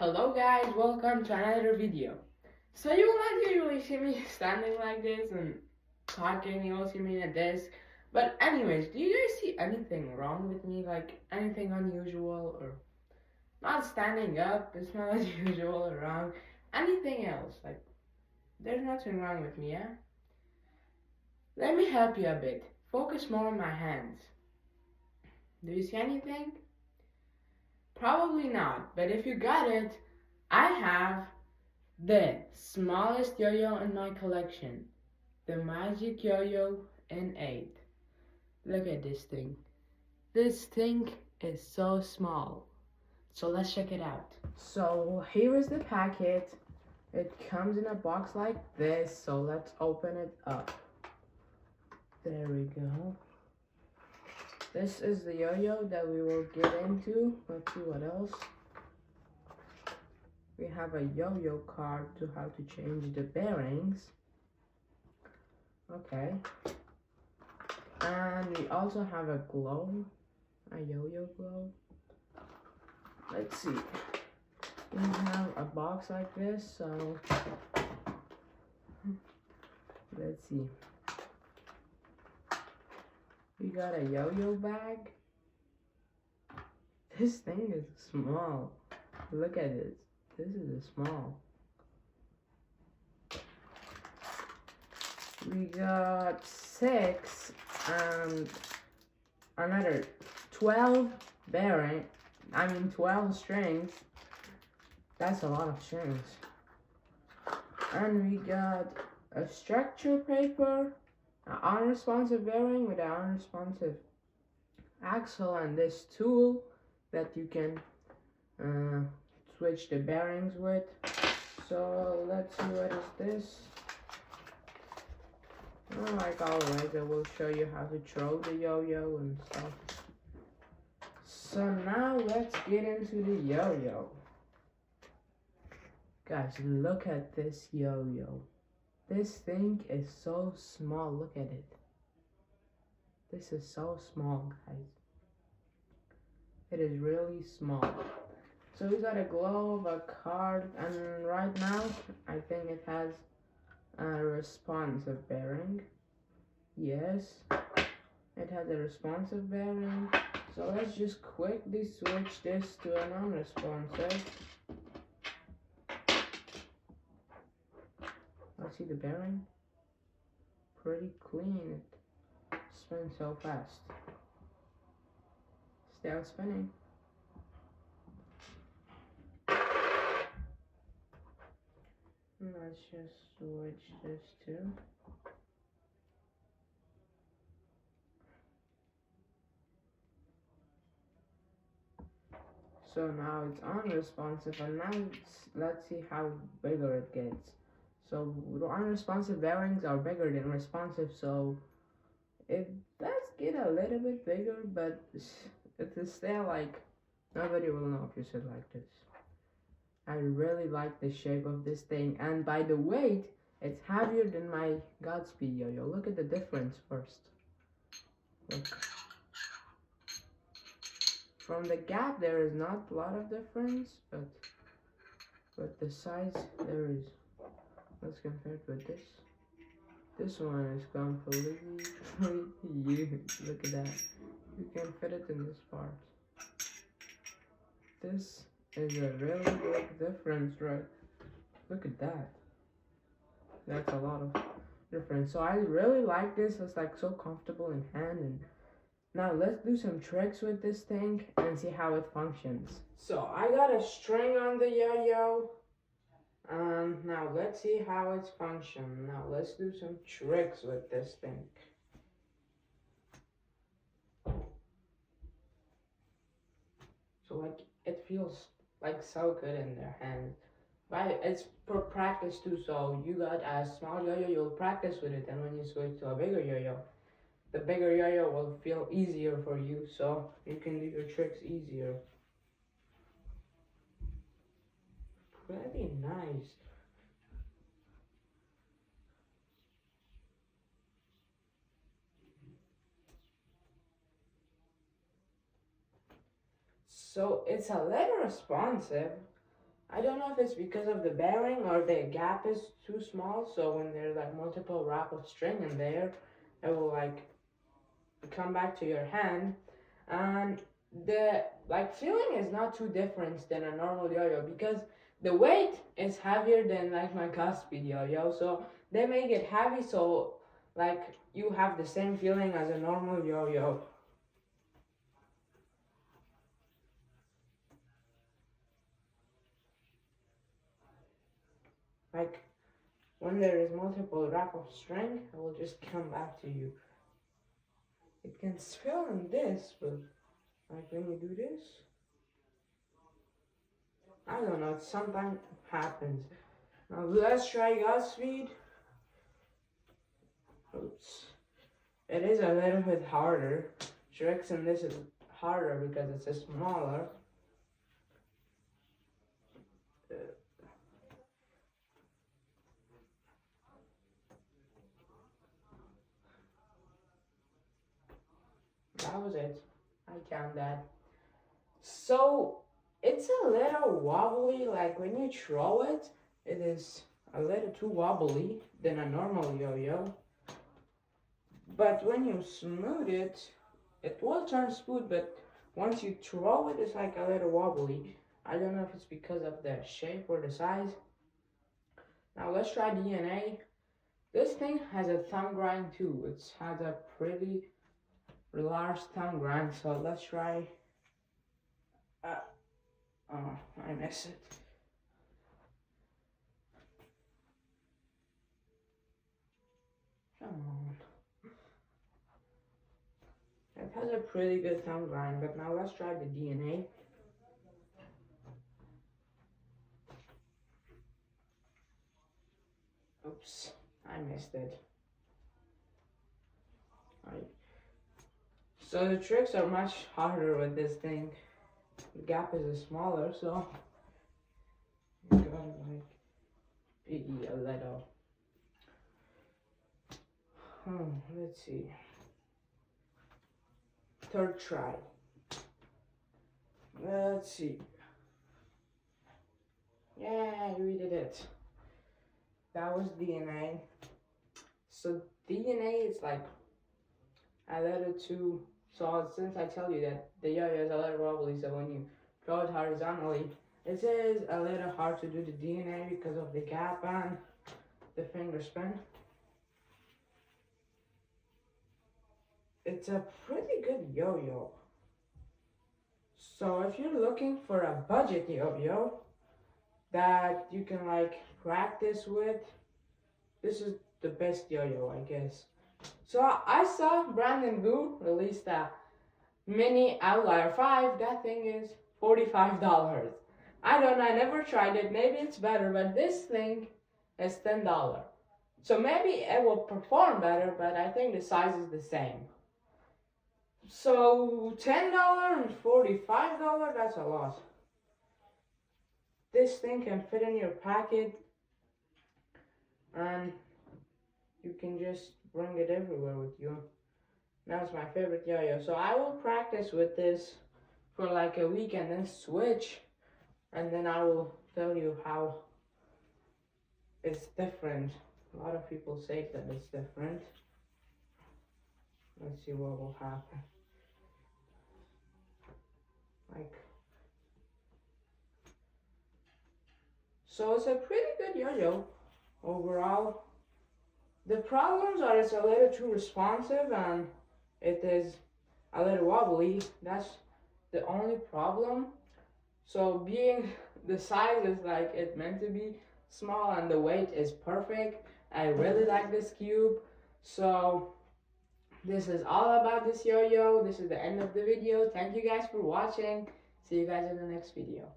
Hello guys, welcome to another video. So you will not usually see me standing like this and talking, you will see me in a desk. But anyways, do you guys see anything wrong with me? Like anything unusual or not standing up, it's not as usual or wrong. Anything else, like there's nothing wrong with me, yeah? Let me help you a bit. Focus more on my hands. Do you see anything? Probably not, but if you got it, I have the smallest yo-yo in my collection, the Magic Yo-Yo N8. Look at this thing. This thing is so small. So let's check it out. So here is the packet. It comes in a box like this, so let's open it up. There we go. This is the yo-yo that we will get into. Let's see what else. We have a yo-yo card to how to change the bearings. Okay. And we also have a globe, a yo-yo globe. Let's see. We have a box like this, so let's see. We got a yo-yo bag. This thing is small. Look at it. This is small. We got 6 and another 12 bearing. 12 strings. That's a lot of strings. And we got a structure paper, an unresponsive bearing with an unresponsive axle, and this tool that you can switch the bearings with. So let's see, what is this? Like always, I will show you how to throw the yo-yo and stuff. So now let's get into the yo-yo. Guys, look at this yo-yo. This thing is so small. Look at it. This is so small, guys. It is really small. So we got a globe, a card, and right now I think it has a responsive bearing. Yes, it has a responsive bearing. So let's just quickly switch this to a non-responsive. Let's see the bearing. Pretty clean. It spins so fast. Still spinning. Let's just switch this too. So now it's unresponsive, and now let's see how bigger it gets. So unresponsive bearings are bigger than responsive, so it does get a little bit bigger, but it is still like nobody will know if you sit like this. I really like the shape of this thing, and by the weight, it's heavier than my Godspeed yo-yo. Look at the difference first. Look. From the gap, there is not a lot of difference, but the size there is. Let's compare it with this. This one is completely huge. Look at that. You can fit it in this part. This is a really big difference, right? Look at that. That's a lot of difference. So I really like this. It's like so comfortable in hand. And now let's do some tricks with this thing and see how it functions. So I got a string on the yo-yo. Now let's see how it's function. Now let's do some tricks with this thing. So like it feels like so good in their hands. But it's for practice too, so you got a small yo-yo, you'll practice with it, and when you switch to a bigger yo-yo, the bigger yo-yo will feel easier for you, so you can do your tricks easier. Pretty nice. So it's a little responsive, I don't know if it's because of the bearing or the gap is too small, so when there's like multiple wrap of string in there, it will like come back to your hand. And the like feeling is not too different than a normal yo-yo because the weight is heavier than like my Godspeed yo-yo, so they make it heavy, so like you have the same feeling as a normal yo-yo. Like when there is multiple wrap of string, it will just come back to you. It can feel in this, but like when you do this, I don't know, it sometimes happens. Now let's try Godspeed. Oops. It is a little bit harder. Tricks in this is harder because it's a smaller. That was it. I count that. So it's a little wobbly, like when you throw it, it is a little too wobbly than a normal yo-yo. But when you smooth it, it will turn smooth, but once you throw it, it's like a little wobbly. I don't know if it's because of the shape or the size. Now let's try DNA. This thing has a thumb grind too. It has a pretty large thumb grind, so let's try. Oh, I missed it. Come on. It has a pretty good thumb grind, but now let's try the DNA. Oops, I missed it. Alright. So the tricks are much harder with this thing. The gap is smaller, so you gotta like be a little. Let's see. Third try. Let's see. Yeah, we did it. That was DNA. So DNA is like a little too solid, since I tell you that the yo-yo is a little wobbly, so when you throw it horizontally, it is a little hard to do the DNA because of the gap and the finger spin. It's a pretty good yo-yo. So if you're looking for a budget yo-yo that you can like practice with, this is the best yo-yo, I guess. So I saw Brandon Wu released a mini Outlier 5. That thing is $45. I don't know, I never tried it. Maybe it's better, but this thing is $10. So maybe it will perform better, but I think the size is the same. So $10 and $45, that's a lot. This thing can fit in your pocket and you can just bring it everywhere with you. That's my favorite yo-yo. So I will practice with this for like a week and then switch, and then I will tell you how it's different. A lot of people say that it's different. Let's see what will happen. So it's a pretty good yo-yo overall. The problems are it's a little too responsive and it is a little wobbly. That's the only problem. So being the size is like it's meant to be small and the weight is perfect. I really like this cube. So this is all about this yo-yo. This is the end of the video. Thank you guys for watching. See you guys in the next video.